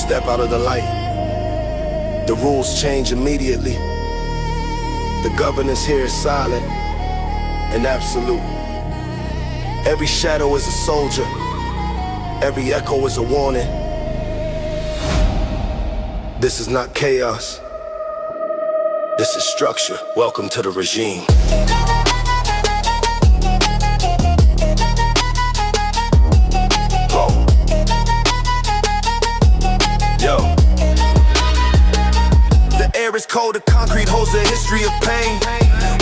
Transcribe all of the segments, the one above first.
step out of the light, the rules change immediately. The governance here is silent and absolute. Every shadow is a soldier, every echo is a warning. This is not chaos, this is structure. Welcome to the regime. It's cold, the concrete holds a history of pain.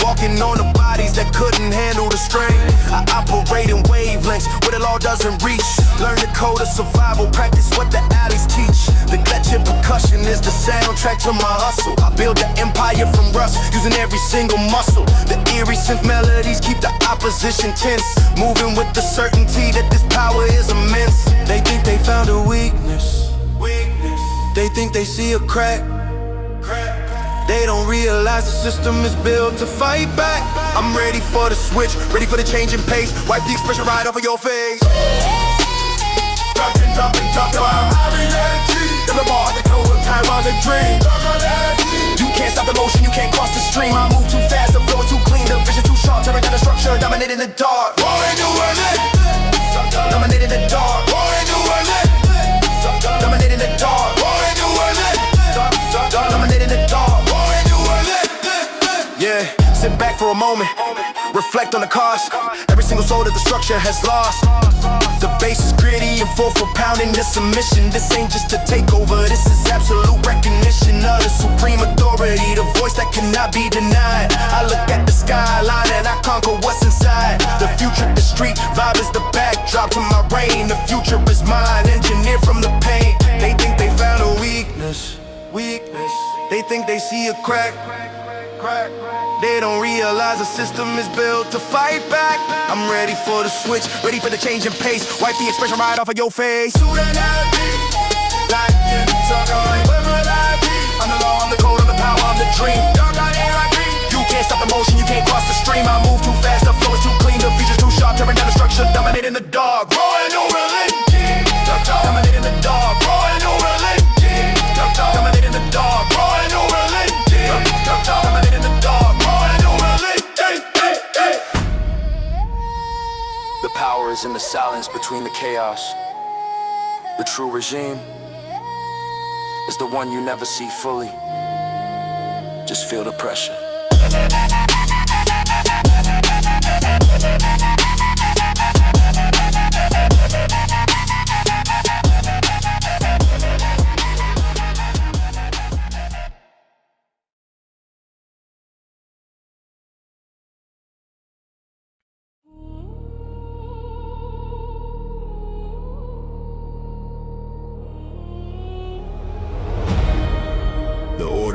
Walking on the bodies that couldn't handle the strain. I operate in wavelengths where the law doesn't reach. Learn the code of survival, practice what the alleys teach. The glitch percussion is the soundtrack to my hustle. I build an empire from rust, using every single muscle. The eerie synth melodies keep the opposition tense, moving with the certainty that this power is immense. They think they found a weakness. They think they see a crack. They don't realize the system is built to fight back. I'm ready for the switch, ready for the change in pace. Wipe the expression right off of your face. Dropping, I'm having that G. The bar, the code of time on the dream. You can't stop the motion, you can't cross the stream. I move too fast, the flow is too clean, the vision too sharp. Tearing down the structure, dominating the dark. Roaring New Orleans, dominating the dark. Roaring New Orleans, dominating the dark. Roaring New Orleans, dominating the dark. Yeah, sit back for a moment, reflect on the cost. Every single soul that the structure has lost. The base is gritty and full for pounding this submission. This ain't just a takeover, this is absolute recognition of the supreme authority, the voice that cannot be denied. I look at the skyline and I conquer what's inside. The future, the street vibe is the backdrop to my reign. The future is mine, engineered from the pain. They think they found a weakness. They think they see a crack. They don't realize the system is built to fight back. I'm ready for the switch, ready for the change in pace. Wipe the expression right off of your face. Who the hell be? Like in the talk, where would I be? I'm the law, I'm the code, I'm the power, I'm the dream. Dark out here, I agree. You can't stop the motion, you can't cross the stream. I move too fast, the flow is too clean, the features too sharp. Tearing down the structure, dominating the dark. Roaring New Orleans, dominating the dark. Roaring New Orleans, dominating the dark. Roaring New Orleans, dominating the dark. The power is in the silence between the chaos. The true regime is the one you never see fully. Just feel the pressure.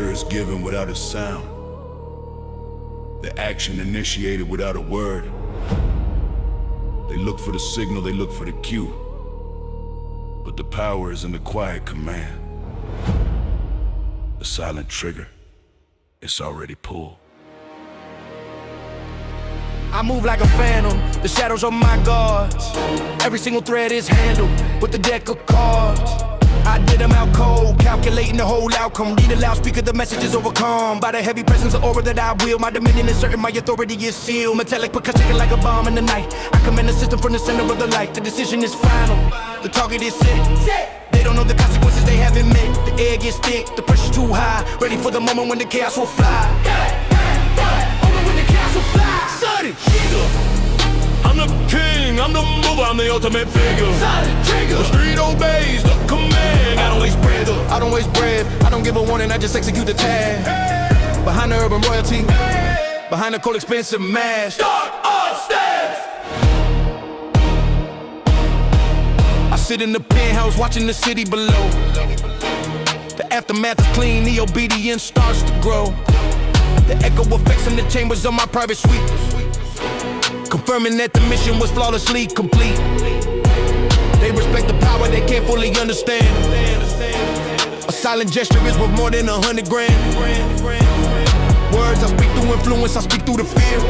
Is given without a sound. The action initiated without a word. They look for the signal, they look for the cue. But the power is in the quiet command. The silent trigger, it's already pulled. I move like a phantom, the shadows are my guards. Every single thread is handled with the deck of cards. I did them out cold, calculating the whole outcome. Need a loudspeaker, the message is overcome by the heavy presence of aura that I wield. My dominion is certain, my authority is sealed. Metallic percussion like a bomb in the night. I command the system from the center of the light. The decision is final, the target is set. They don't know the consequences they haven't met. The air gets thick, the pressure's too high. Ready for the moment when the chaos will fly. Moment when the chaos will fly. Sudden I'm the king, I'm the mover, I'm the ultimate figure. Silent trigger. The street obeys the command. I don't waste breath. I don't waste breath. I don't give a warning, I just execute the task. Behind the urban royalty, behind the cold expensive mask. Dark upstairs. I sit in the penthouse watching the city below. The aftermath is clean, the obedience starts to grow. The echo effects in the chambers of my private suite, confirming that the mission was flawlessly complete. They respect the power they can't fully understand. A silent gesture is worth more than 100 grand. Words I speak through influence, I speak through the fear.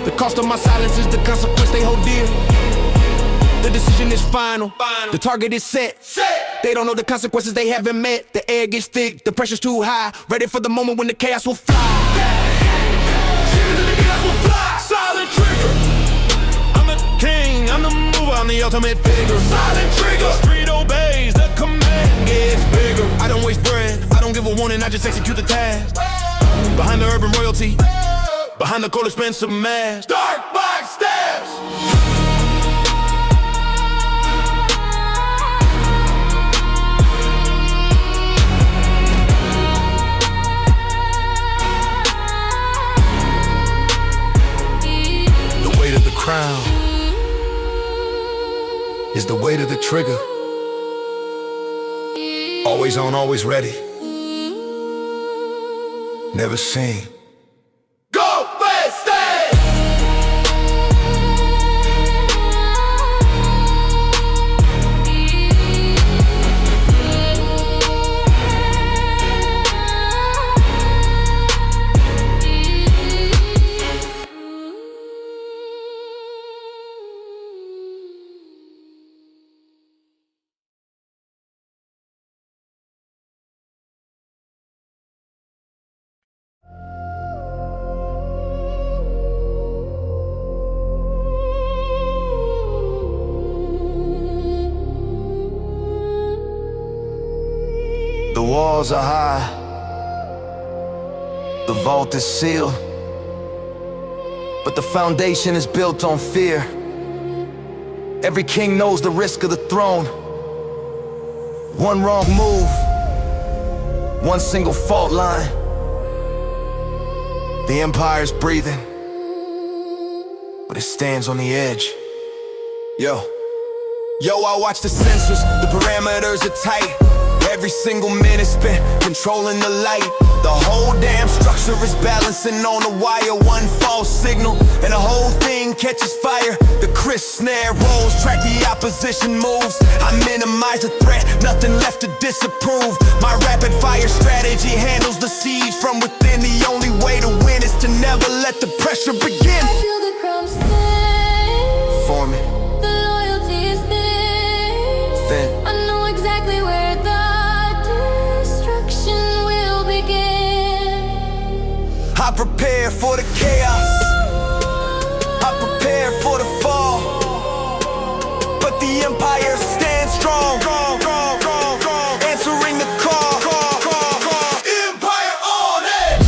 The cost of my silence is the consequence they hold dear. The decision is final. The target is set. They don't know the consequences they haven't met. The air gets thick, the pressure's too high. Ready for the moment when the chaos will fly. Silent trigger. I'm the king, I'm the mover, I'm the ultimate figure. Silent trigger. Street obeys, the command gets bigger. I don't waste bread, I don't give a warning, I just execute the task. Behind the urban royalty, behind the cold expensive mask. Dark box stabs. The weight of the crown is the weight of the trigger. Always on, always ready. Never seen. Go fast, stay. The walls are high, the vault is sealed, but the foundation is built on fear. Every king knows the risk of the throne. One wrong move, one single fault line. The empire's breathing, but it stands on the edge. Yo, I watch the sensors, the parameters are tight. Every single minute spent controlling the light. The whole damn structure is balancing on the wire. One false signal and the whole thing catches fire. The crisp snare rolls, track the opposition moves. I minimize the threat, nothing left to disapprove. My rapid fire strategy handles the siege from within. The only way to win is to never let the pressure begin. I feel the crumbs thin. Forming, The loyalty is thin. thin. I know exactly where the destruction will begin. I prepare for the chaos, I prepare for the fall, but the empire stands strong, answering the call. Empire on edge.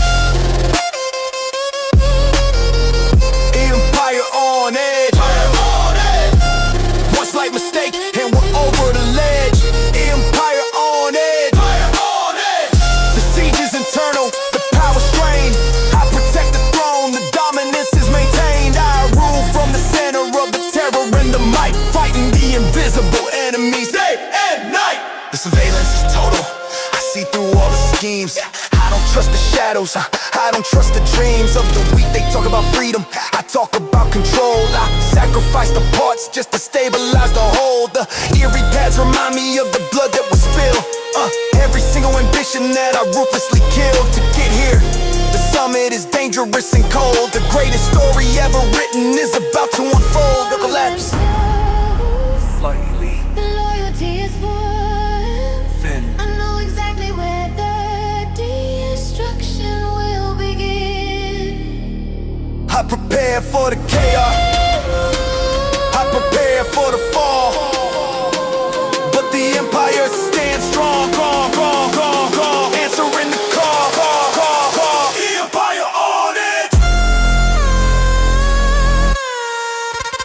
Empire on edge. One slight mistake and we're over the ledge. Empire on edge. The siege is internal, the power strained. I protect the throne, the dominance is maintained. I rule from the center of the terror and the might, fighting the invisible enemies Day and night. The surveillance is total, I see through all the schemes. I don't trust the shadows, I don't trust the dreams of the weak. They talk about freedom, I talk about control. I sacrifice the parts just to stabilize the whole. The eerie paths remind me of the blood that was spilled. Every single ambition that I ruthlessly killed to get here. The summit is dangerous and cold. The greatest story ever written is about to unfold. The collapse slightly The loyalty is full. thin. I know exactly where the destruction will begin. I prepare for the chaos, I prepare for the fall, but the empire stands strong, answering the call. Empire on edge.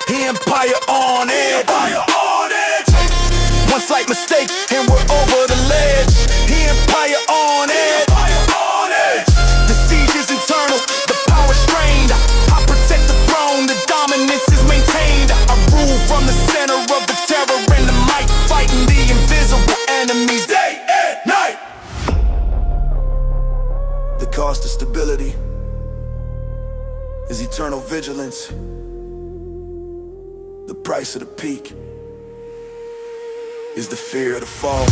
Empire on edge. Empire on edge. One slight mistake and we're over the ledge. Empire on edge. Empire on edge. The siege is internal, the power strained. I protect the throne, the dominance is maintained. I rule from the center of the terror and the might, fighting the invisible enemies. Day and night. The cost of stability is eternal vigilance. The price of the peak is the fear of the fall.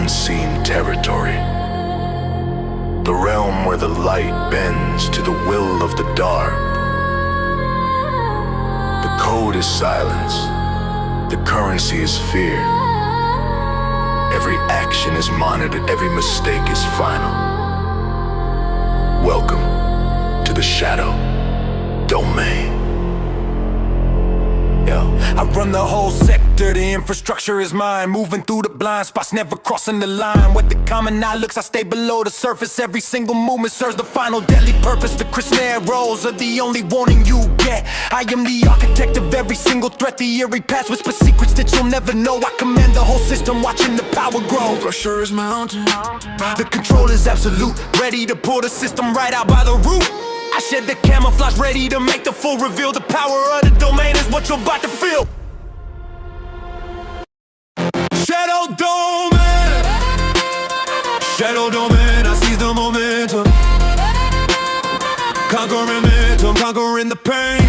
unseen territory. The realm where the light bends to the will of the dark. The code is silence. The currency is fear. Every action is monitored. Every mistake is final. Welcome to the Shadow Domain. I run the whole sector, the infrastructure is mine. Moving through the blind spots, never crossing the line. With the common eye looks, I stay below the surface. Every single movement serves the final deadly purpose. The crisp arrows are the only warning you get. I am the architect of every single threat. The eerie past whisper secrets that you'll never know. I command the whole system, watching the power grow. Pressure is mounting. The control is absolute, ready to pull the system right out by the root. I shed the camouflage, ready to make the full reveal. The power of the domain is what you're about to feel. Shadow Domain. Shadow Domain, I seize the momentum. Conquering momentum, conquering the pain.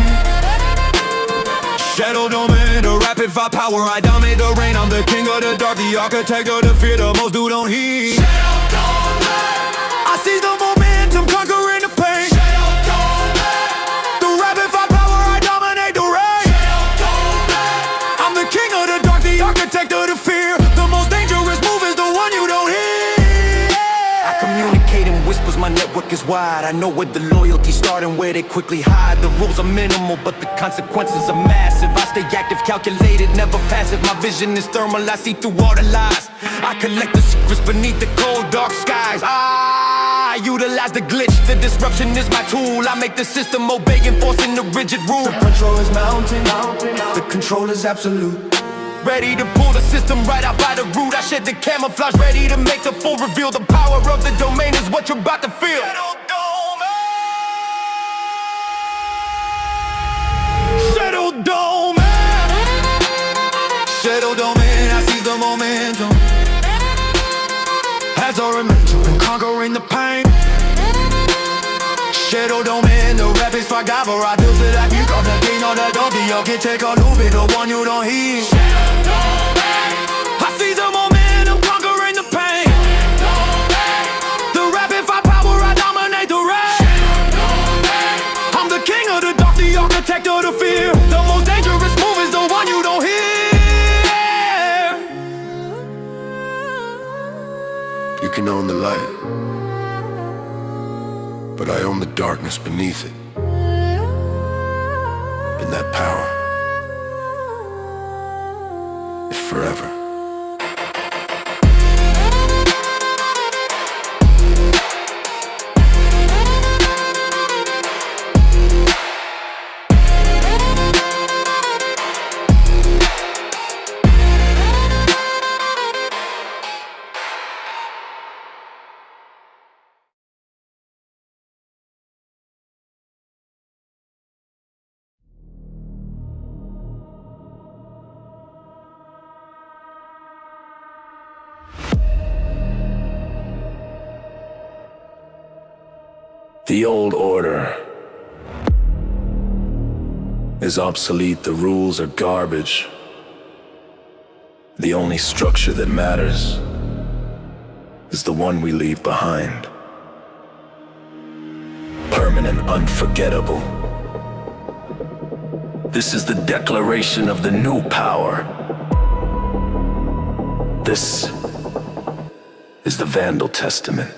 Shadow Domain, the rapid fire power, I dominate the rain. I'm the king of the dark, the architect of the fear the most do don't heed. Shadow Domain. I seize the momentum, conquering the pain. Shadow Domain. The rapid fire power, I dominate the rain. Shadow Domain. I'm the king of the dark, the architect of the fear. The most dangerous move is the one you don't hear. I communicate in whispers, my network is wide. I know where the loyalty start and where they quickly hide. The rules are minimal, but the consequences are massive. I stay active, calculated, never passive. My vision is thermal, I see through all the lies. I collect the secrets beneath the cold, dark skies. I utilize the glitch, the disruption is my tool. I make the system obey, enforcing the rigid rule. The control is mounting. The control is absolute. Ready to pull the system right out by the root. I shed the camouflage, ready to make the full reveal. The power of the domain is what you're about to feel. Shadow Domain. Shadow Domain, I seize the momentum. As I remember and conquering the pain. Shadow Domain, the rapid fire gabber. I do it like you got the king of the donkey. You can take a loop, the one you don't hear. I seize the momentum, conquering the pain. The rapid fire power, I dominate the rain. I'm the king of the dark, the architect of the fear. The most dangerous move is the one you don't hear. You can own the light, but I own the darkness beneath it. And that power is forever. The old order is obsolete, the rules are garbage. The only structure that matters is the one we leave behind. Permanent, unforgettable. This is the declaration of the new power. This is the Vandal Testament.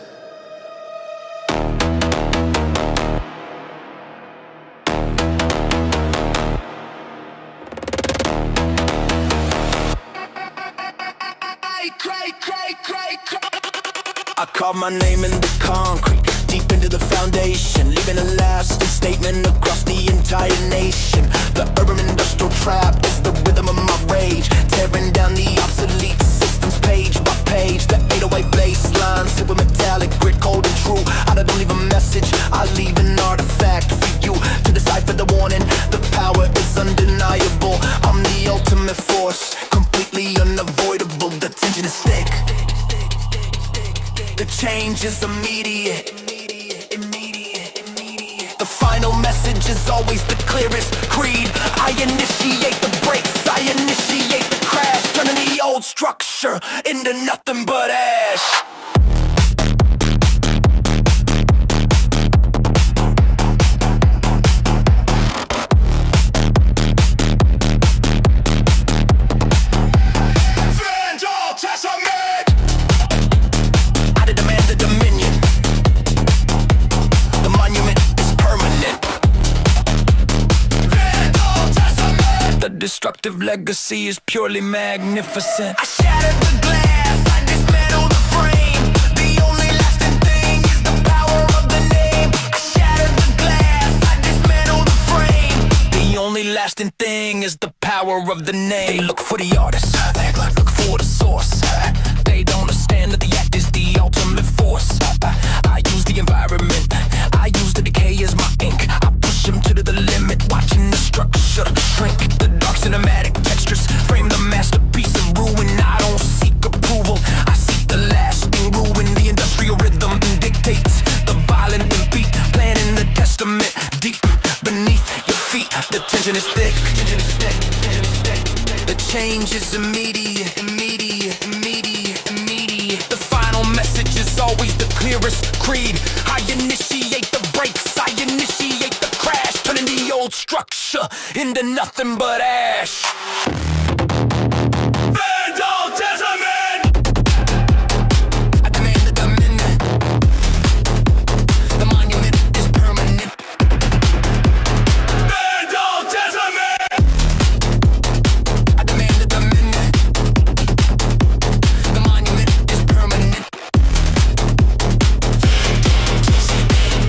I carve my name in the concrete, deep into the foundation, leaving a lasting statement across the entire nation. The urban industrial trap is the rhythm of my rage, tearing down the obsolete systems page by page. The 808 bass line, sit with metallic grit, cold and true. I don't leave a message, I leave an artifact for you to decipher the warning. The power is undeniable, I'm the ultimate force, completely unavoidable. The tension is thick, the change is immediate. The final message is always the clearest creed. I initiate the brakes, I initiate the crash, turning the old old structure into nothing but ash. Destructive legacy is purely magnificent. I shattered the glass, I dismantled the frame. The only lasting thing is the power of the name. I shattered the glass, I dismantled the frame. The only lasting thing is the power of the name. They look for the artist, they act like look for the source. They don't understand that the act is the ultimate force. I use the environment, I use the decay as my ink. I push them to the limit, watching the structure shrink. The dark cinematic textures frame the masterpiece of ruin. I don't seek approval, I seek the lasting ruin. The industrial rhythm dictates the violent beat, planting the testament deep beneath your feet. The tension is thick, the change is immediate, immediate, immediate, immediate. The final message is always the clearest creed. I initiate the breaks, I initiate the crash, turning the old structure into nothing but ash. Vandal Testament! I demand the dominion. The monument is permanent. Vandal Testament! I demand the dominion. The monument is permanent.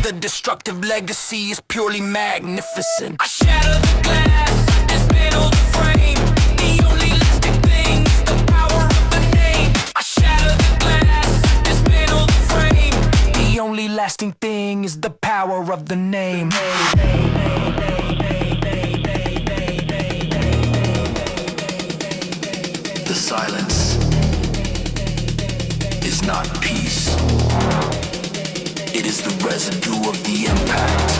The destructive legacy is purely magnificent. I shatter the glass, I dismantle the frame. The only lasting thing is the power of the name. I shatter the glass, I dismantle the frame. The only lasting thing is the power of the name. The silence is not peace. It is the residue of the impact.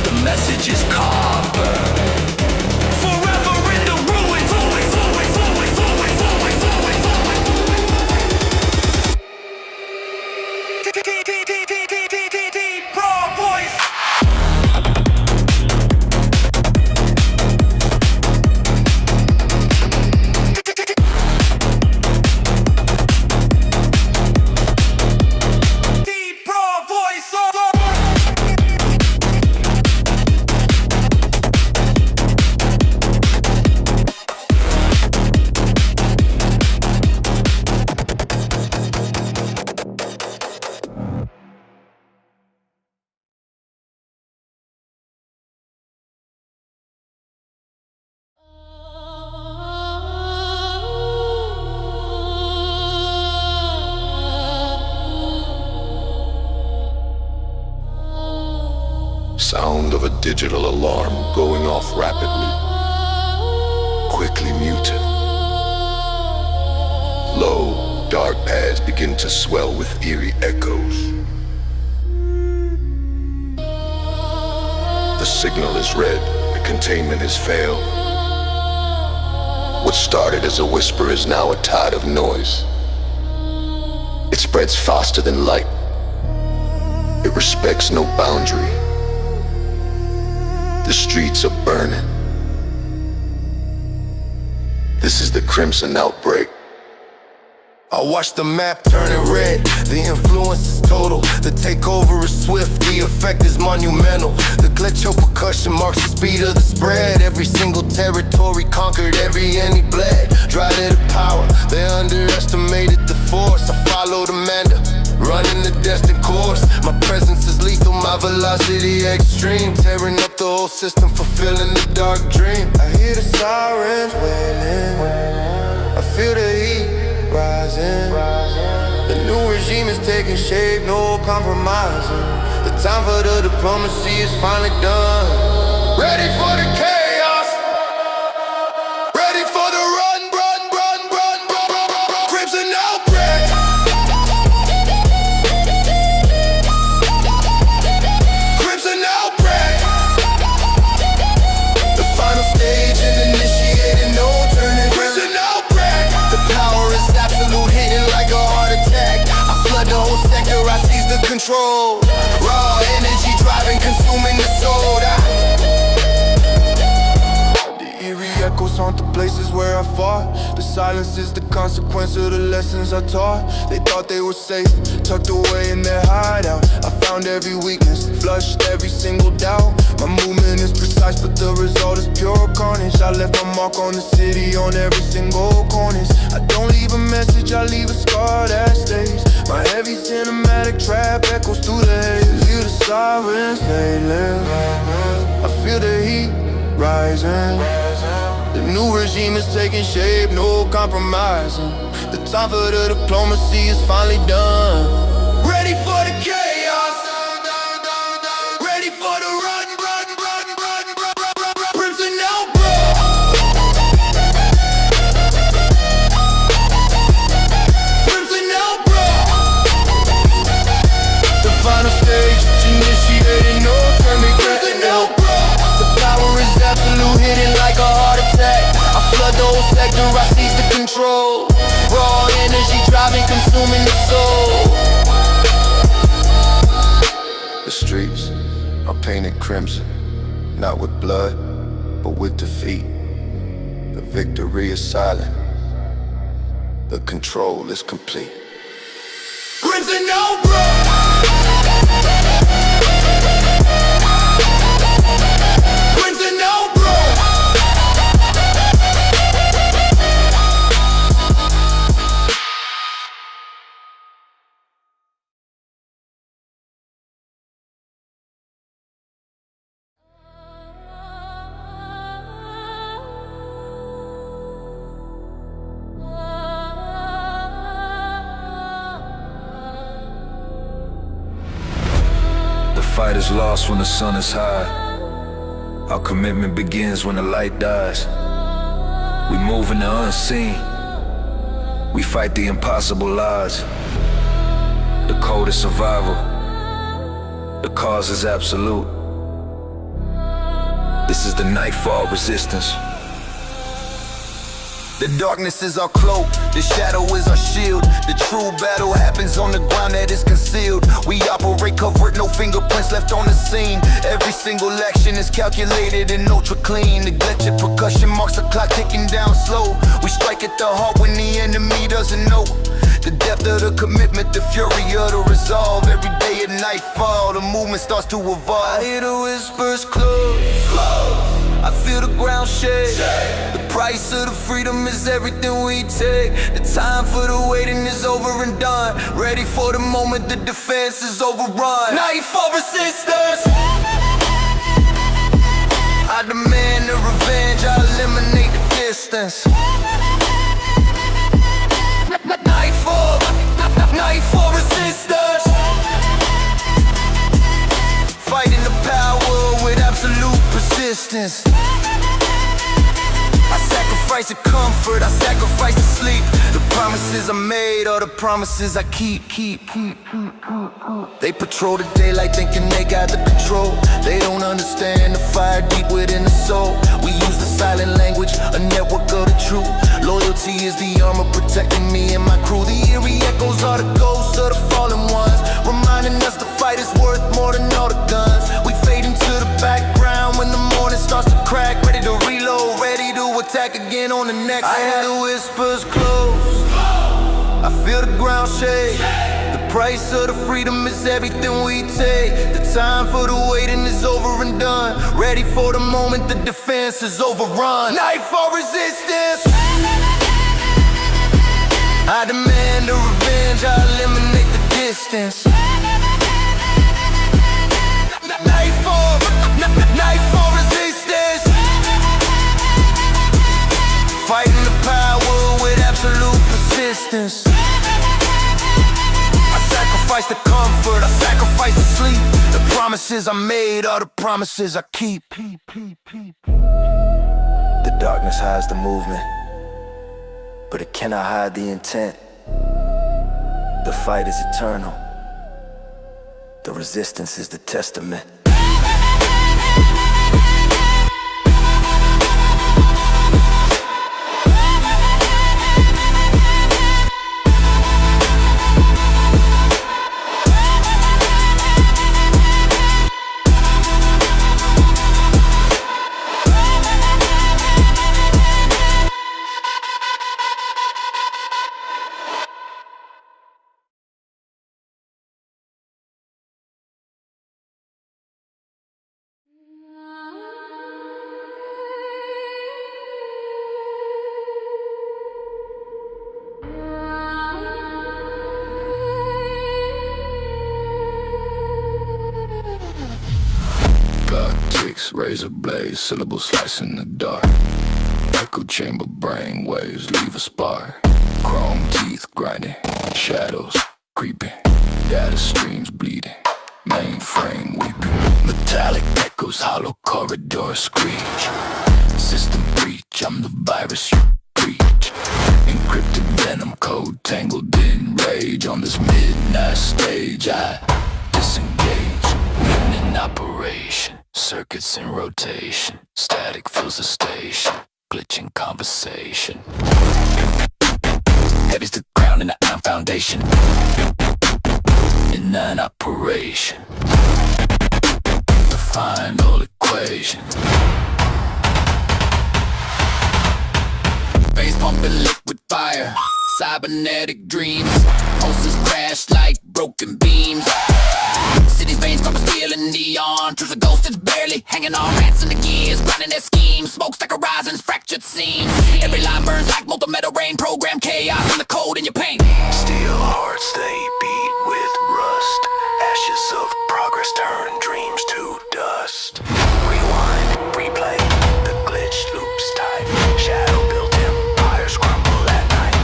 The message is carved. Forever in the ruins. Broad voice. Sound of a digital alarm going off rapidly, quickly muted. Low, dark pads begin to swell with eerie echoes. The signal is red, the containment has failed. What started as a whisper is now a tide of noise. It spreads faster than light. It respects no boundary. The streets are burning. This is the Crimson Outbreak. I watch the map turning red, the influence is total. The takeover is swift, the effect is monumental. The glitch of percussion marks the speed of the spread. Every single territory conquered, every enemy bled. Dry to the power, they underestimated the force. I followed Amanda, running the destined course. My presence is lethal, my velocity extreme. Tearing up the whole system, fulfilling the dark dream. I hear the sirens wailing, I feel the heat rising. The new regime is taking shape, no compromising. The time for the diplomacy is finally done. Ready for the chaos, ready for the run, Crimson Outbreak. Crimson Outbreak. The final stage and initiating, no turning. Crimson Outbreak. control. Raw energy driving, consuming the soul. The eerie echoes haunt the places where I fought. The silence is the consequence of the lessons I taught. They thought they were safe, tucked away in their hideout. I found every weakness, flushed every single doubt. My movement is precise, but the result is pure carnage. I left my mark on the city, on every single cornice. I don't leave a message, I leave a scar that stays. My heavy cinematic trap echoes through the haze. Hear the sirens, they live. I feel the heat rising. The new regime is taking shape, no compromising. The time for the diplomacy is finally done. Ready for the chaos, ready for the run, Crimson outbreak. Crimson outbreak. The final stage, initiated, no turning back. Crimson outbreak. The power is absolute, hitting like a heart attack. I flood the whole sector, I seize the control. Raw energy driving, consuming the soul. The streets are painted crimson, not with blood, but with defeat. The victory is silent, the control is complete. Crimson outbreak. Crimson outbreak. The fight is lost when the sun is high. Our commitment begins when the light dies. We move in the unseen. We fight the impossible odds. The code is survival. The cause is absolute. This is the nightfall resistance. The darkness is our cloak, the shadow is our shield. The true battle happens on the ground that is concealed. We operate covered, no fingerprints left on the scene. Every single action is calculated and ultra clean. Neglected percussion marks the clock ticking down slow. We strike at the heart when the enemy doesn't know. The depth of the commitment, the fury of the resolve. Every day at nightfall, the movement starts to evolve. I hear the whispers close. I feel the ground shake. The price of the freedom is everything we take. The time for the waiting is over and done. Ready for the moment the defense is overrun. Nightfall resistance. I demand the revenge, I eliminate the distance. Nightfall resistance. Fighting the power with absolute persistence. I sacrifice the comfort, I sacrifice the sleep. The promises I made are the promises I keep. They patrol the daylight thinking they got the control. They don't understand the fire deep within the soul. We use the silent language, a network of the truth. Loyalty is the armor protecting me and my crew. The eerie echoes are the ghosts of the fallen ones, reminding us the fight is worth more than all the guns. We fade into the background when the morning starts to crack. Ready to reload, ready to attack again on the next. I hear the whispers close, I feel the ground shake. The price of the freedom is everything we take. The time for the waiting is over and done. Ready for the moment the defense is overrun. Nightfall resistance. I demand the revenge, I eliminate the distance. Nightfall resistance. Fighting the power with absolute persistence. I sacrifice the comfort, I sacrifice the sleep. The promises I made are the promises I keep. The darkness hides the movement, but it cannot hide the intent. The fight is eternal. The resistance is the testament. techniques, razor blades, syllable slicing the dark. Echo chamber brain waves leave a spark. Chrome teeth grinding, shadows creeping, data streams bleeding, mainframe weeping. Metallic echoes, hollow corridor screech. System breach, I'm the virus you preach. Encrypted venom code tangled in rage. On this midnight stage I disengage. Written in operation, circuits in rotation. Static fills the station, glitching conversation. Heavy's the ground and the iron foundation. In an operation, the final equation. Face pumping liquid fire, cybernetic dreams. Pulses crash like broken beams. City's veins from steel and neon. Truth a ghost is barely hanging on. Rats in the gears, grinding their schemes. Smokestack horizons, fractured seams. Every line burns like molten metal rain. Program chaos in the code in your pain. Steel hearts, they beat with rust. Ashes of progress turn dreams to dust. Rewind, replay, the glitch loops tight. Shadow built empires crumble at night.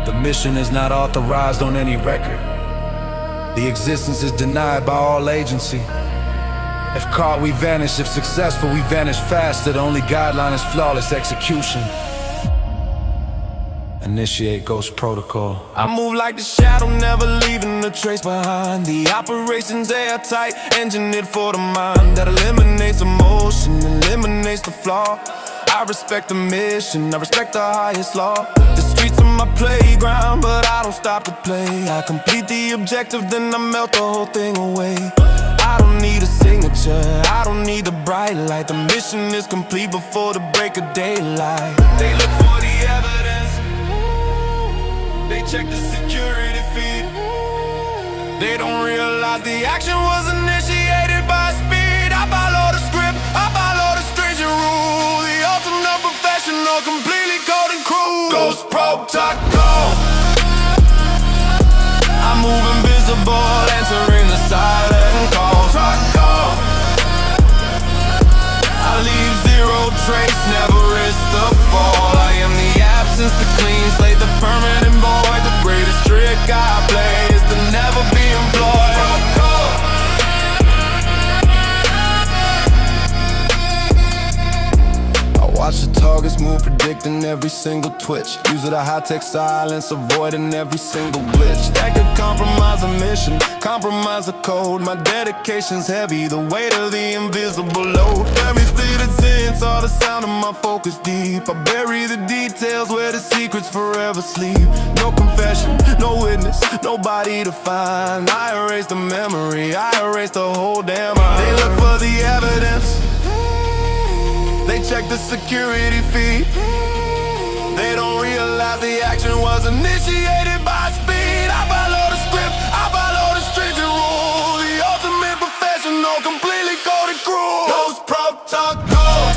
The mission is not authorized on any record. The existence is denied by all agency. If caught, we vanish. If successful, we vanish faster. The only guideline is flawless execution. Initiate ghost protocol. I move like the shadow, never leaving a trace behind. The operation's airtight, engineered for the mind. That eliminates emotion, eliminates the flaw. I respect the mission, I respect the highest law. The streets are my playground, but I don't stop to play. I complete the objective, then I melt the whole thing away. I don't need a signature, I don't need the bright light. The mission is complete before the break of daylight. They look for the evidence, they check the security feed. They don't realize the action was initiated by speed. I follow the script, I follow the stringent rule. The ultimate professional, completely coded crew. Ghost protocol, I move invisible, answering the silent call. I leave zero trace, never risk the fall. I am the absence, the clean slate, the permanent void. The greatest trick I play is to never be employed. Watch the targets move, predicting every single twitch. Use of the high-tech silence, avoiding every single glitch. That could compromise a mission, compromise a code. My dedication's heavy, the weight of the invisible load. Every state of sense, all the sound of my focus deep. I bury the details where the secrets forever sleep. No confession, no witness, nobody to find. I erase the memory, I erase the whole damn mind. They look for the evidence, they check the security feed. They don't realize the action was initiated by speed. I follow the script, I follow the stringent rule. The ultimate professional, completely coded crew. Ghost protocol,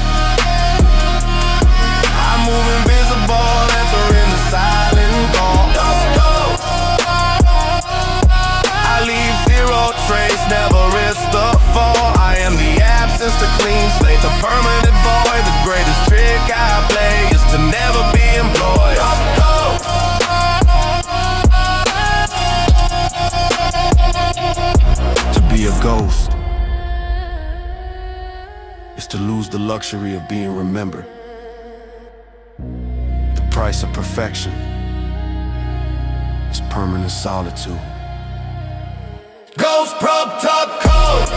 I move invisible, answering the silent call. I leave zero trace, never risk the fall. I am the absence, the clean slate, the permanent void. The greatest trick I play is to never be employed. To be a ghost is to lose the luxury of being remembered. The price of perfection is permanent solitude. Ghost prop top code.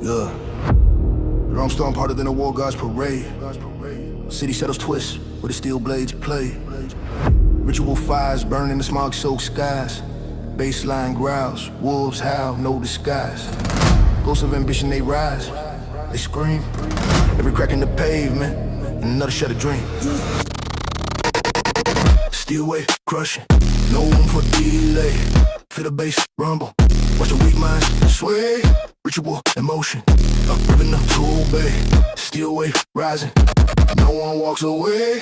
Yeah. Wrong storm harder than a war god's parade. City shadows twist where the steel blades play. Ritual fires burn in the smog-soaked skies. Baseline growls, wolves howl, no disguise. Ghosts of ambition, they rise, they scream. Every crack in the pavement, another shattered dream. Steel wave crushing, no room for delay. Feel the bass rumble, watch the weak minds sway. Ritual emotion, upriven up to obey. Steel wave rising, no one walks away.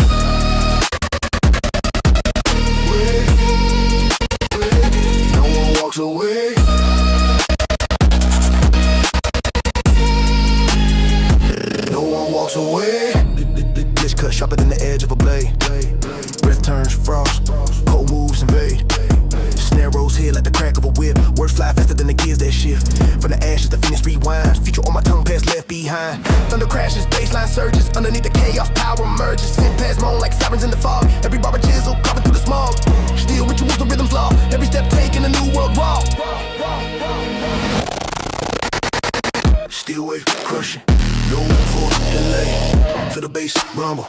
No one walks away. No one walks away. This cut sharper than the edge of a blade. Breath turns frost, cold moves invade. Snare rolls here like the crack of a whip. Words fly faster than the gears that shift. From the ashes, the finish rewinds. Feature on my tongue, past left behind. Thunder crashes, baseline surges. Underneath the chaos, power emerges. Sin past moan like sirens in the fog. Every barber chisel carving through the smog. Steel rituals, the rhythm's law. Every step taken, a new world raw. Steel wave crushing, no room for delay. Feel the bass rumble,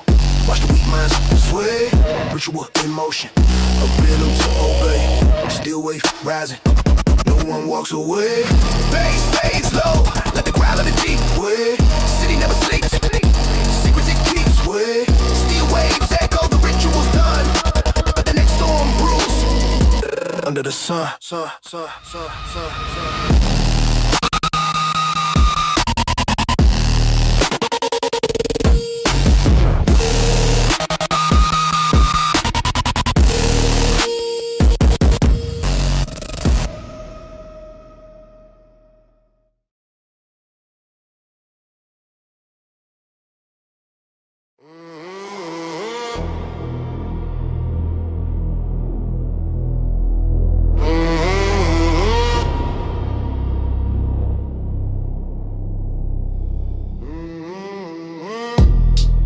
watch the weak minds sway. Ritual in motion, a rhythm to obey. Steel wave rising, no one walks away. Bass fades low, like the growl of the deep way. City never sleeps, secrets it keeps way. Steel waves echo, the ritual's done, but the next storm brews under the sun.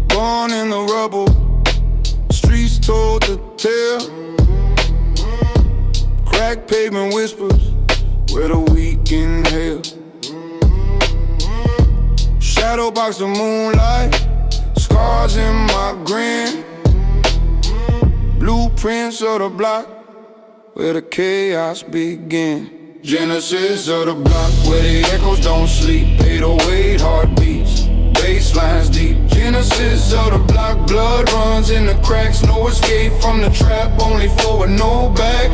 Born in the rubble, streets told the tale. Crack pavement whispers where the weak inhale. Shadow box of moonlight, scars in my grin. Blueprints of the block where the chaos begin. Genesis of the block where the echoes don't sleep. 808 heartbeats, basslines deep. Genesis of the block, blood runs in the cracks. No escape from the trap, only forward, no back.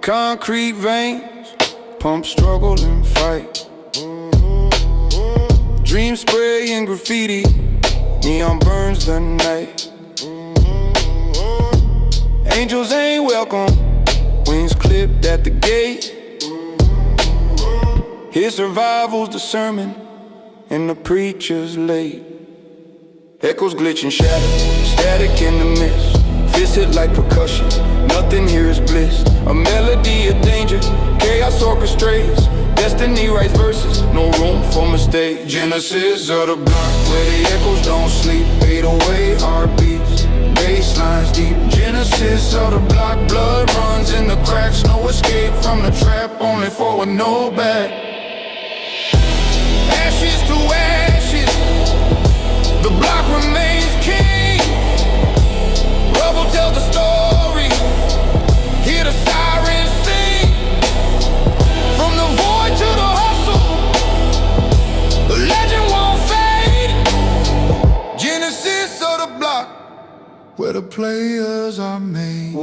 Concrete veins, pump, struggle and fight. Dreams spray in graffiti, neon burns the night. Angels ain't welcome, wings clipped at the gate. His survival's the sermon, and the preacher's late. Echoes glitch and shatter, static in the mist. Fists hit like percussion, nothing here is bliss. A melody of danger, chaos orchestrates. Destiny writes verses, no room for mistake. Genesis of the block where the echoes don't sleep. 808 heartbeats, basslines deep. Genesis of the block, blood runs in the cracks. No escape from the trap, only forward, no back. Ashes to ashes, the block remains king. Rubble tells the story, hear the sirens sing. From the void to the hustle, the legend won't fade. Genesis of the block, where the players are made.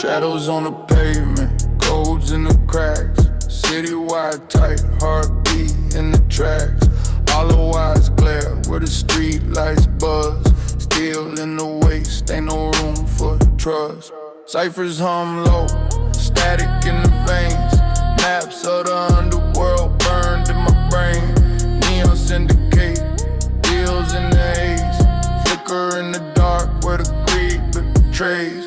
Shadows on the pavement, codes in the cracks. Citywide tight, heartbeat in the tracks. All the wires glare where the street lights buzz. Steel in the waste, ain't no room for trust. Ciphers hum low, static in the veins. Maps of the underworld burned in my brain. Neon syndicate, deals in the haze. Flicker in the dark where the greed betrays.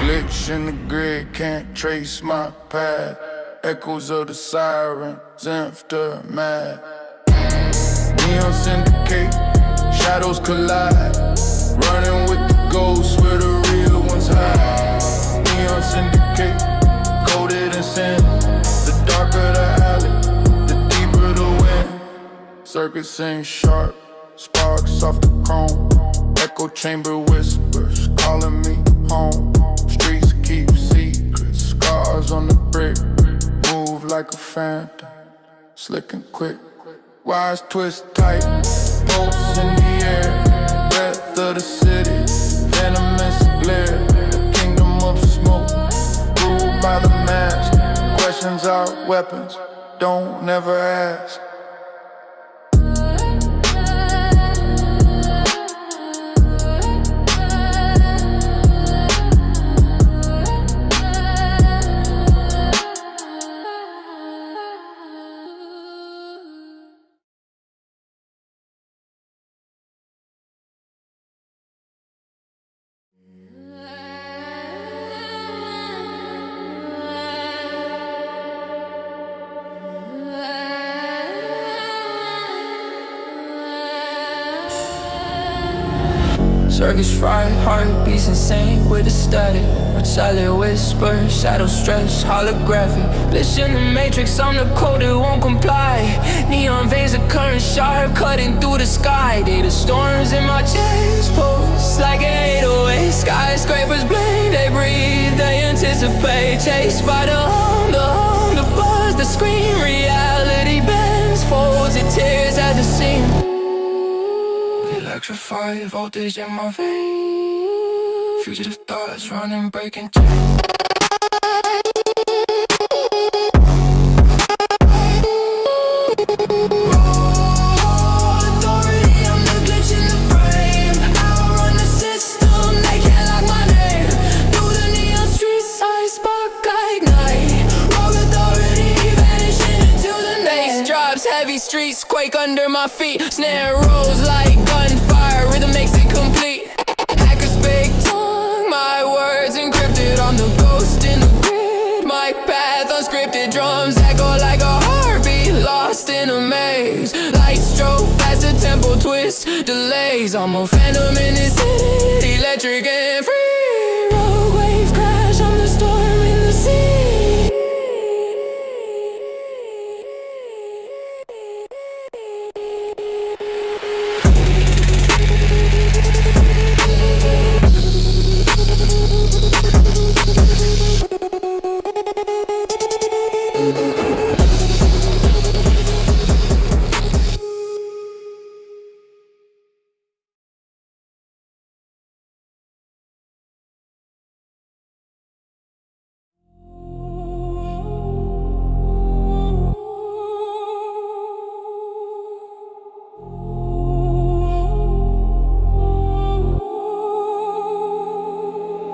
Glitch in the grid, can't trace my path. Echoes of the sirens, aftermath. Neon syndicate, shadows collide. Running with the ghosts where the real ones hide. Neon syndicate, coded in sin. The darker the alley, the deeper the wind. Circuits ain't sharp, sparks off the chrome. Echo chamber whispers, calling me home. Streets keep secrets, scars on the brick. Move like a phantom, slick and quick. Wires twist tight, pulse in the air. Breath of the city, venomous glare. The kingdom of smoke, ruled by the mask. Questions are weapons, don't never ask. Circuits fry, heartbeats insane with the static. With silent whispers, shadow stress, holographic. Glitch in the matrix, I'm the code that won't comply. Neon veins, the current sharp, cutting through the sky. Data storms in my chest, pulse like an 808. Skyscrapers blink, they breathe, they anticipate. Chased by the hum, the buzz, the scream. Reality bends, folds, it tears at the seam. Electrified voltage in my veins. Fugitive thoughts running, breaking chains. Streets quake under my feet. Snare rolls like gunfire. Rhythm makes it complete. Hackers speak tongue. My words encrypted. I'm the ghost in the grid. My path unscripted. Drums echo like a heartbeat. Lost in a maze. Lights strobe fast. The tempo twist. Delays. I'm a phantom in this city. Electric and free. Rogue wave crash. I'm the storm in the sea.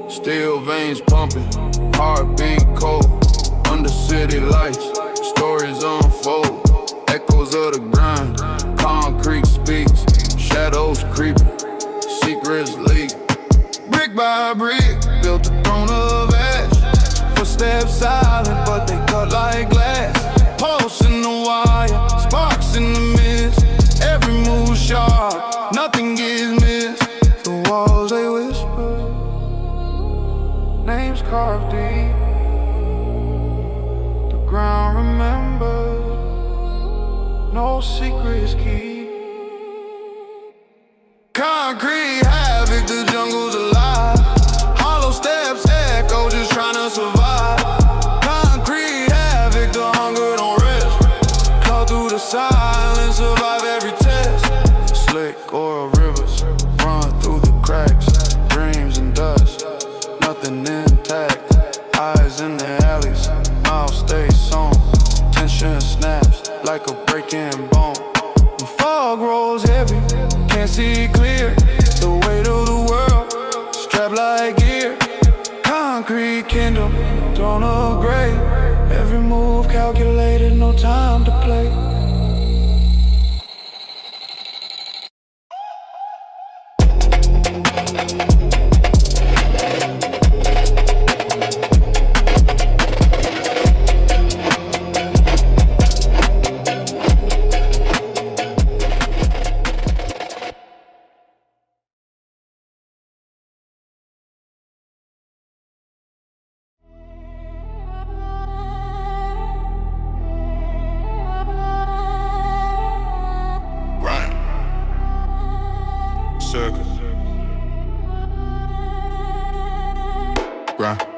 Steel veins pumping, heartbeat cold. Under city lights, stories unfold. Echoes of the grind, concrete speaks. Shadows creeping, secrets leak. Brick by brick, built a throne of ash. Footsteps silent, but they cut like glass. Pulse in the wire, sparks in the mist. Every move sharp. goes heavy, can't see clear. The weight of the world, strapped like gear. Concrete kingdom, throne of gray. Every move calculated, no time to play.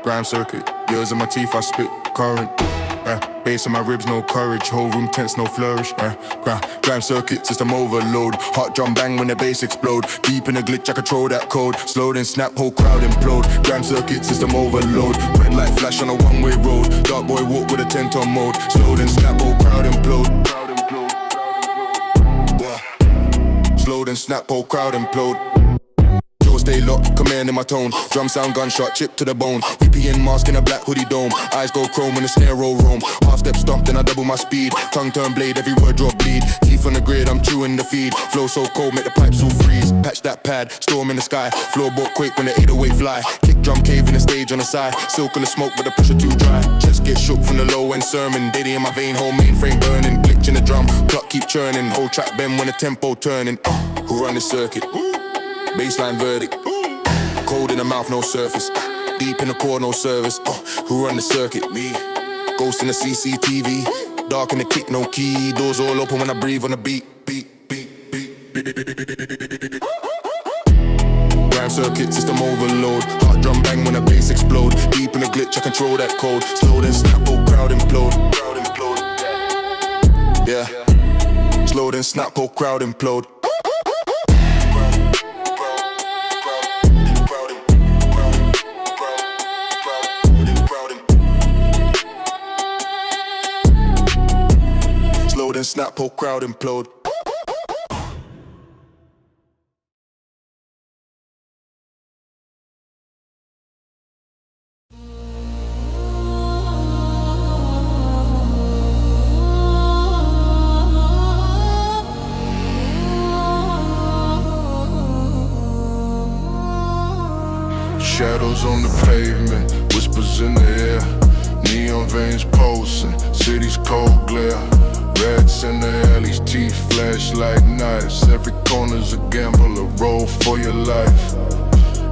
Grime circuit, years in my teeth, I spit current. Bass on my ribs, no courage. Whole room tense, no flourish. Grime circuit, system overload. Hot drum bang when the bass explode. Deep in the glitch, I control that code. Slow then snap, whole crowd implode. Grime circuit, system overload. Red light flash on a one-way road. Dark boy walk with a 10-ton mode. Slow then snap, whole crowd implode. Slow then snap, whole crowd implode. Stay locked, command in my tone. Drum sound, gunshot, chip to the bone. VPN mask in a black hoodie dome. Eyes go chrome when the snare roll roam. Half step stomp, then I double my speed. Tongue turn blade, every word drop bleed. Teeth on the grid, I'm chewing the feed. Flow so cold, make the pipes all freeze. Patch that pad, storm in the sky. Floorboard quake when the 808 fly. Kick drum cave in the stage on the side. Silk in the smoke, but the pressure too dry. Chest get shook from the low end sermon. Diddy in my vein, whole mainframe burning. Glitch in the drum, clock keep churning. Whole track bend when the tempo turning. Who run the circuit? Baseline verdict. Cold in the mouth, no surface. Deep in the core, no service. Who run the circuit? Me. Ghost in the CCTV. Dark in the kick, no key. Doors all open when I breathe on the beat. Grime circuit, system overload. Hot drum bang when the bass explode. Deep in the glitch, I control that code. Slow then snap, whole crowd implode. Yeah. Slow then snap, whole crowd implode. Then snap, whole crowd implode. Shadows on the pavement, whispers in the air. Neon veins pulsing, city's cold glare. Rats in the alleys, teeth flash like knives. Every corner's a gamble, a roll for your life.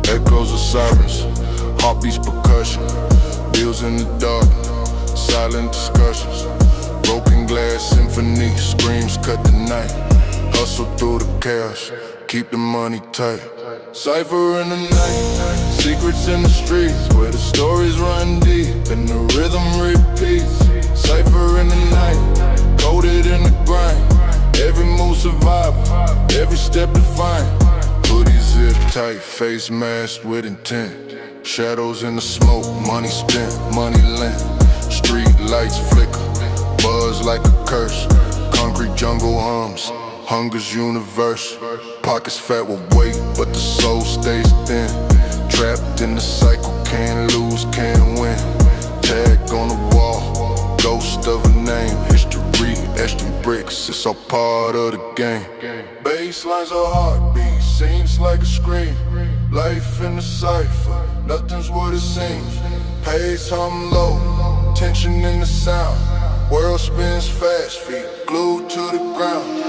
Echoes of sirens, heartbeats percussion. Bills in the dark, silent discussions. Broken glass symphony, screams cut the night. Hustle through the chaos, keep the money tight. Cypher in the night, secrets in the streets, where the stories run deep and the rhythm repeats. Cypher in the night, coded in the grind. Every move survival, every step defined. Hoodie zip tight, face masked with intent. Shadows in the smoke, money spent, money lent. Street lights flicker, buzz like a curse. Concrete jungle hums, hunger's universe. Pockets fat with weight, but the soul stays thin. Trapped in the cycle, can't lose, can't win. Tag on the wall, ghost of a name. History etched in bricks, it's all part of the game. Basslines are heartbeat, seems like a scream. Life in the cipher, nothing's what it seems. Pace hum low, tension in the sound. World spins fast, feet glued to the ground.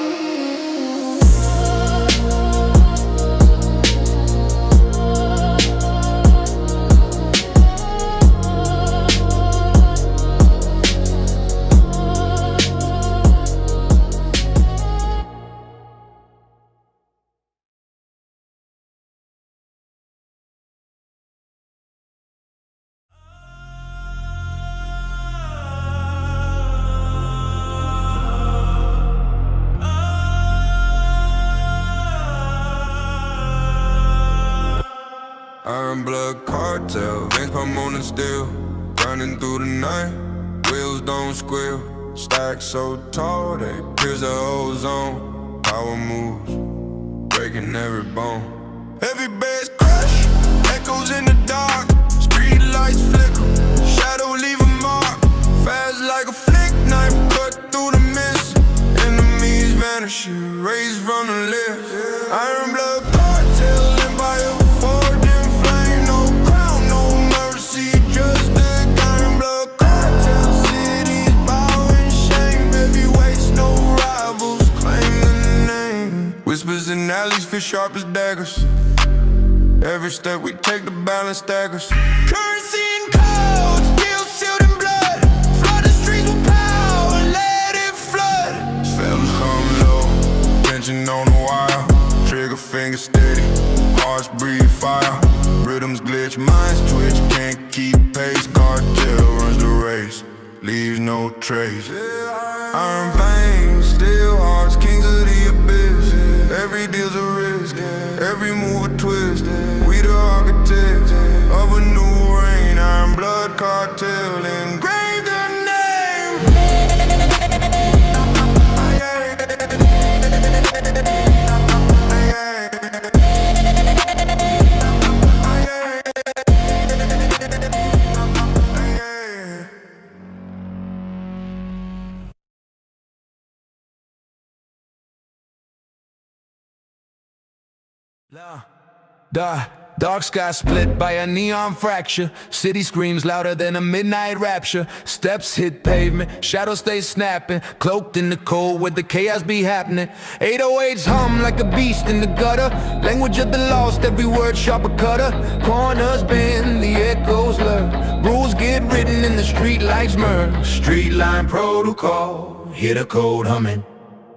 Iron blood cartel, veins pump on and steel. Grinding through the night, wheels don't squeal. Stack so tall, they pierce the ozone. power moves, breaking every bone. Every bass crush, echoes in the dark. Street lights flicker, shadow leave a mark. Fast like a flick, knife cut through the mist. Enemies vanish, raised from the lips. Iron blood cartel, empire forged in flame. No crown, no mercy, just the iron blood cartel. Cities bow in shame, heavyweights, no rivals, claim the name. Whispers in alleys, feel sharp as daggers. Every step we take, the balance staggers. Currency in codes, guilt sealed in blood. Flood the streets with power, let it flood. Fellas come low, tension on the wire. Trigger finger steady, hearts breathe fire. Rhythms glitch, minds twitch, can't keep pace. Cartel runs the race, leaves no trace. Iron veins, steel hearts, kings of the abyss. Every deal's a risk, every move a twist. We the architects of a new reign. Iron blood cartel, engraved the name. Dark sky split by a neon fracture. City screams louder than a midnight rapture. Steps hit pavement, shadows stay snapping. Cloaked in the cold where the chaos be happening. 808s hum like a beast in the gutter. Language of the lost, every word sharper cutter. Corners bend, the echoes lurk. Rules get written in the street lights merge. Street line protocol, hear the code humming.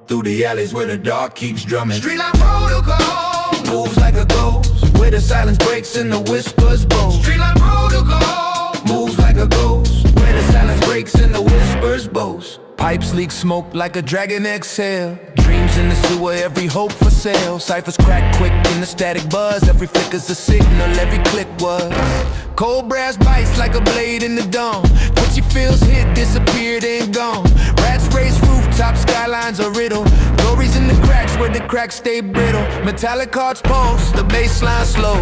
Through the alleys where the dark keeps drumming. Street line protocol, moves like a ghost. Where the silence breaks and the whispers boast. Streetlight protocol, moves like a ghost. Where the silence breaks and the whispers boast. Pipes leak smoke like a dragon exhale. Dreams in the sewer, every hope for sale. Ciphers crack quick in the static buzz. Every flicker's a signal, every click was. Cold brass bites like a blade in the dome. Punchy feels hit, disappeared and gone. Rats race rooftop, skylines a riddle. Glories in the cracks where the cracks stay brittle. Metallic cards pulse, the baseline slow.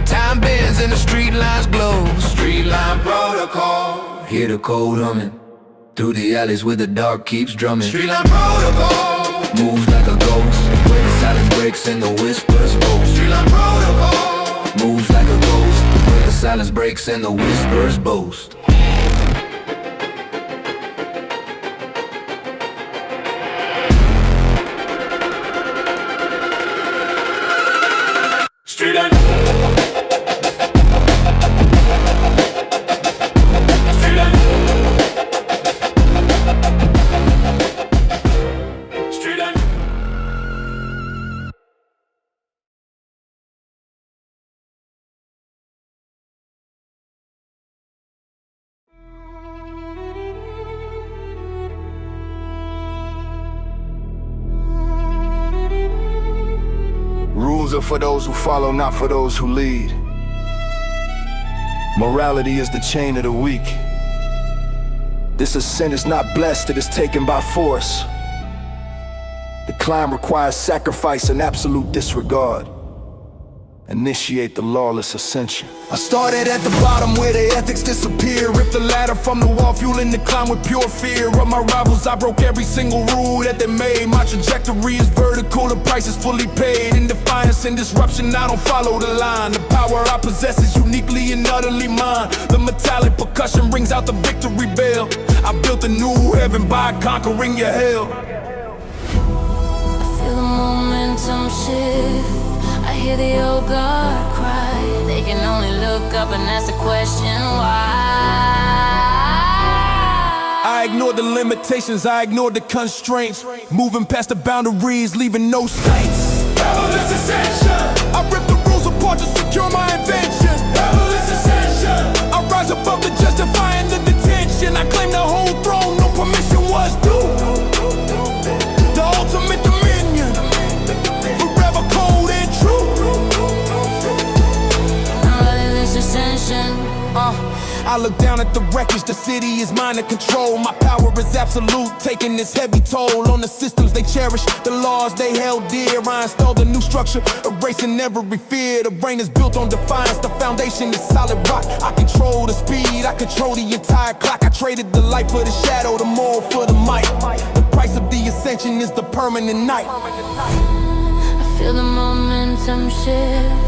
Time bends and the street lines glow. Street line protocol, hear the code humming. Through the alleys where the dark keeps drumming. Street line protocol, moves like a ghost. Where the silence breaks and the whispers boast. Street line protocol, moves like a ghost. Where the silence breaks and the whispers boast. Street line. Rules are for those who follow, not for those who lead. Morality is the chain of the weak. This ascent is not blessed, it is taken by force. The climb requires sacrifice and absolute disregard. Initiate the lawless ascension. I started at the bottom where the ethics disappear. Ripped the ladder from the wall, fueling the climb with pure fear. Of my rivals, I broke every single rule that they made. My trajectory is vertical, the price is fully paid. In defiance and disruption, I don't follow the line. The power I possess is uniquely and utterly mine. The metallic percussion rings out the victory bell. I built a new heaven by conquering your hell. I feel the momentum shift. I hear the old guard cry. They can only look up and ask the question why. I ignored the limitations, I ignored the constraints. Moving past the boundaries, leaving no states. Rebel's ascension. I rip the rules apart to secure my invention. Rebel's ascension. I rise above the justifying the detention. I claim the whole throne, no permission was due. The ultimate dominion, forever cold and true. I'm loving this ascension. I look down at the wreckage, the city is mine to control. My power is absolute, taking this heavy toll on the systems they cherish, the laws they held dear. I installed a new structure, erasing every fear. The brain is built on defiance, the foundation is solid rock. I control the speed, I control the entire clock. I traded the light for the shadow, the moral for the might. The price of the ascension is the permanent night. I feel the momentum shift.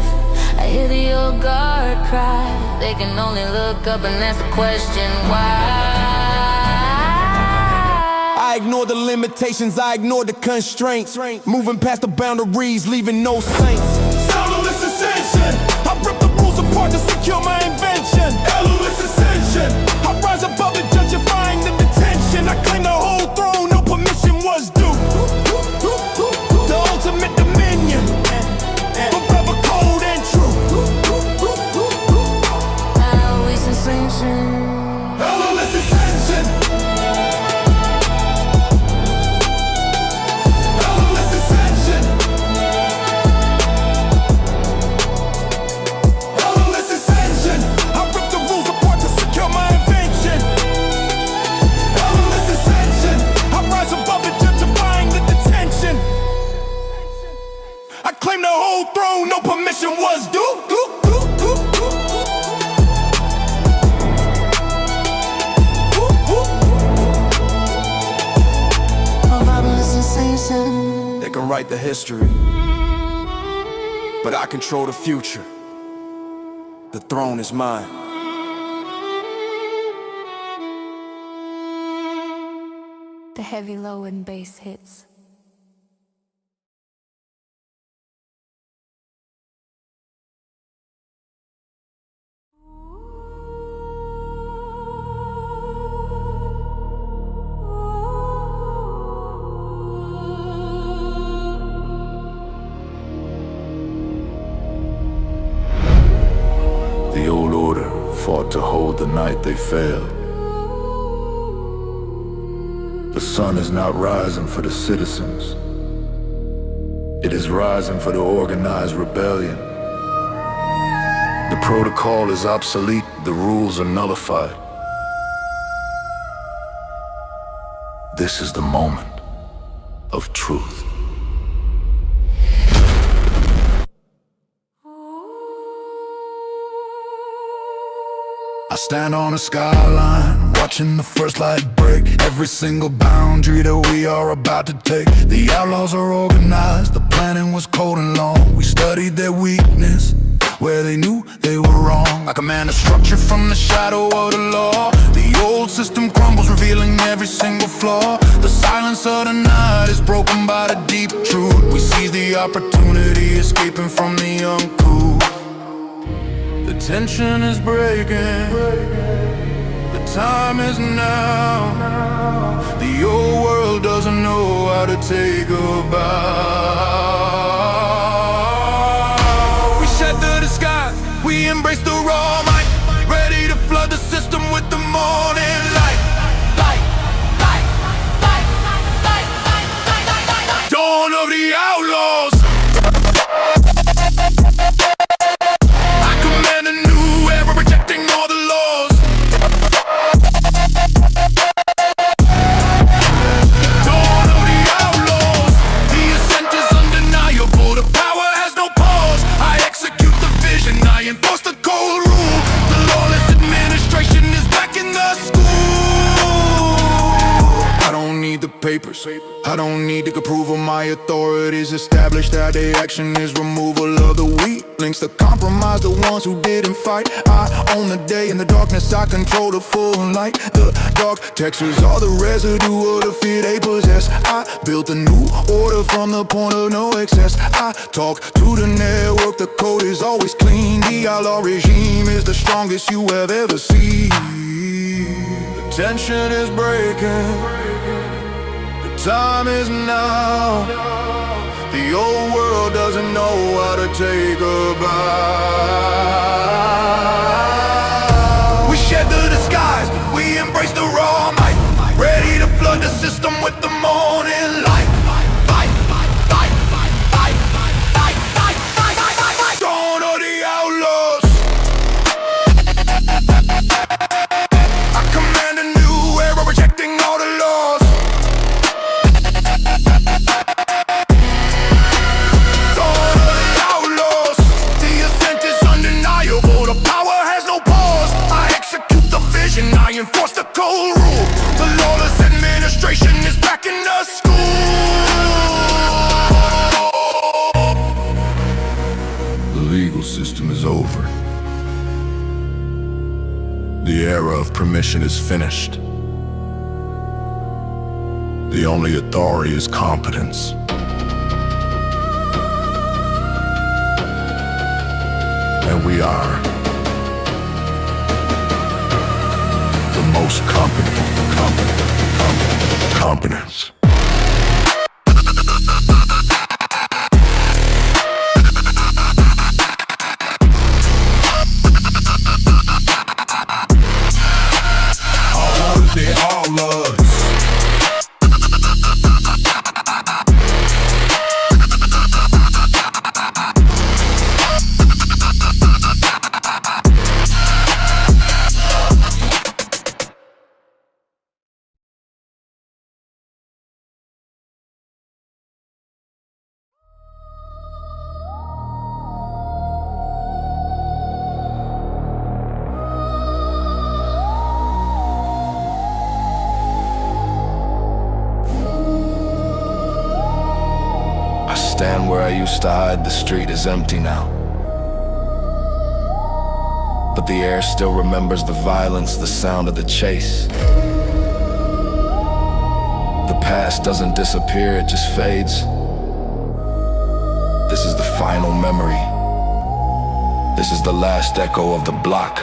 I hear the old guard cry. They can only look up and ask the question why. I ignore the limitations, I ignore the constraints. Moving past the boundaries, leaving no saints. Soundless ascension. I rip the rules apart to secure my invention. Eluless ascension. I rise above it, justifying the detention. I claim the whole throne, no permission was due. The ultimate dominion, forever cold and true. Always sensation. Eluless ascension. Eluless ascension. Eluless ascension. I rip the rules apart to secure my invention. Eluless ascension. I rise above it, justifying the detention. I claim the whole throne, no permission was due. They can write the history, but I control the future. The throne is mine. The heavy low and bass hits. The old order fought to hold the night they failed. The sun is not rising for the citizens. It is rising for the organized rebellion. The protocol is obsolete, the rules are nullified. This is the moment of truth. I stand on a skyline, watching the first light break. Every single boundary that we are about to take. The outlaws are organized, the planning was cold and long. We studied their weakness, where they knew they were wrong. I command a structure from the shadow of the law. The old system crumbles, revealing every single flaw. The silence of the night is broken by the deep truth. We seize the opportunity, escaping from the uncool. The tension is breaking, the time is now. The old world doesn't know how to take a bow. We shatter the sky, we embrace the raw might. Ready to flood the system with the morning light. Dawn of the outlaws. Papers. I don't need the approval, my authorities established that the action is removal of the weak links to compromise the ones who didn't fight. I own the day, in the darkness I control the full light. The dark textures are the residue of the fear they possess. I built a new order from the point of no excess. I talk to the network, the code is always clean. The outlaw regime is the strongest you have ever seen. The tension is breaking, time is now. The old world doesn't know how to take a bow. We shatter the skies, we embrace the raw might. Ready to flood the system with the morning light. Dawn of the outlaws. is over. The era of permission is finished. The only authority is competence. And we are the most competence. They all love. Stand where I used to hide, the street is empty now. But the air still remembers the violence, the sound of the chase. The past doesn't disappear, it just fades. This is the final memory. This is the last echo of the block.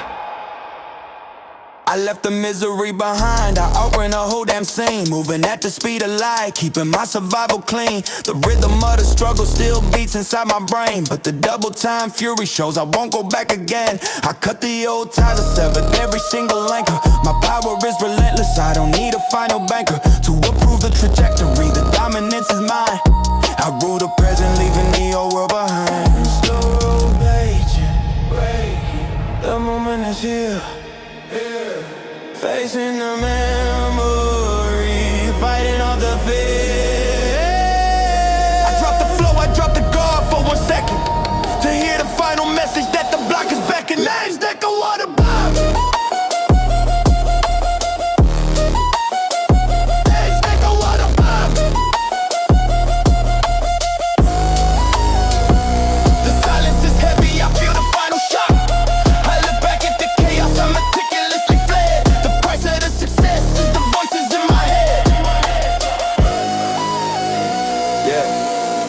I left the misery behind, I outran the whole damn scene. Moving at the speed of light, keeping my survival clean. The rhythm of the struggle still beats inside my brain, but the double time fury shows I won't go back again. I cut the old ties, I severed every single anchor. My power is relentless, I don't need a final banker to approve the trajectory, the dominance is mine. I rule the present, leaving the old world behind. Slow paging, breaking, the moment is here. Facing the memory, fighting off the fear. I dropped the flow, I dropped the guard for 1 second to hear the final message that the block is beckoning. Next echo of the block. Next echo of the block. The silence is heavy, I feel the final shock. I look back at the chaos, I'm meticulously fled. The price of the success is the voices in my head. Yeah,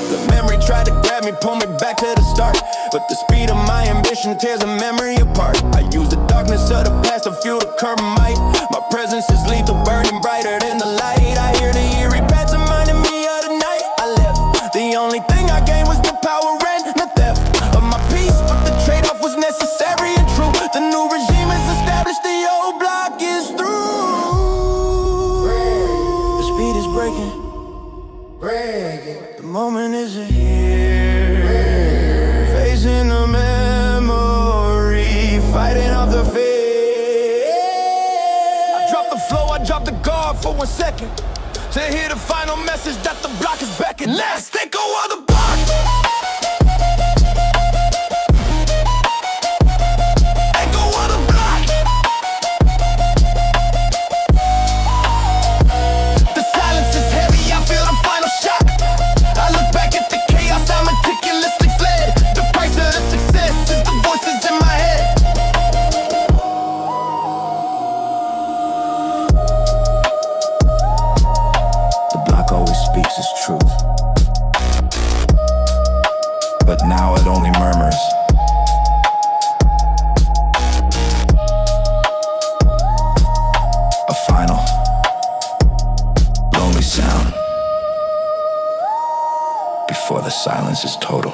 the memory tried to grab me, pull me back to the start, but the speed of my ambition tears the memory apart. I use the darkness of the past to fuel the current might. My presence is lethal, burning brighter than the light. I hear the eerie pats reminding me of the night I left. The only thing I gained was the power and the theft of my peace, but the trade-off was necessary and true. The new regime is established, the old block is through. The speed is breaking, the moment is here. Facing the memory, fighting off the fear. I dropped the flow, I dropped the guard for 1 second to hear the final message that the block is beckoning. Let's think of the block. Echo of the block. The silence is heavy, I feel the final shock. I look back at the chaos, I meticulously fled. The price of the success is the voices in my head. The block always speaks its truth, but now it only murmurs. A final, lonely sound before the silence is total.